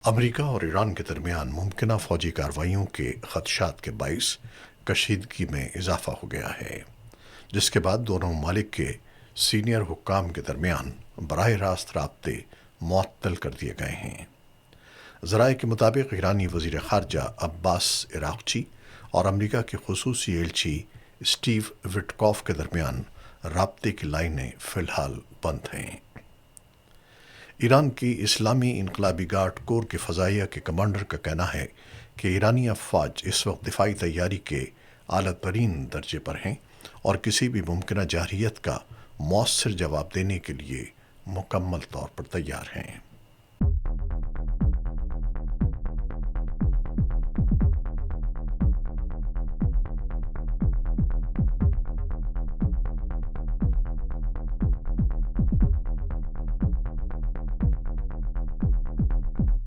America और Iran के दरमियान मुमकिन फौजी कार्रवाइयों के खदशात के बाइस कशीदगी में इजाफा हो गया है, जिसके बाद दोनों ममालिक के सीनियर हुक्काम के दरमियान बराह रास्त राब्ते मुअत्तल कर दिए गए हैं। ज़राए के मुताबिक ईरानी वज़ीर ख़ारजा अब्बास इराक़ची और अमेरिका के ख़ुसूसी एलची स्टीव विटकॉफ के दरमियान राब्ते की लाइनें फ़िलहाल बंद हैं। ईरान की इस्लामी इनकलाबी गार्ड कोर के फ़ज़ाइया के कमांडर का कहना है कि ईरानी अफ़वाज इस वक्त दिफाई तैयारी के आला तरीन दर्जे पर हैं और किसी भी मुमकिन जारहियत का मौसर जवाब देने के लिए मुकम्मल तौर पर तैयार हैं।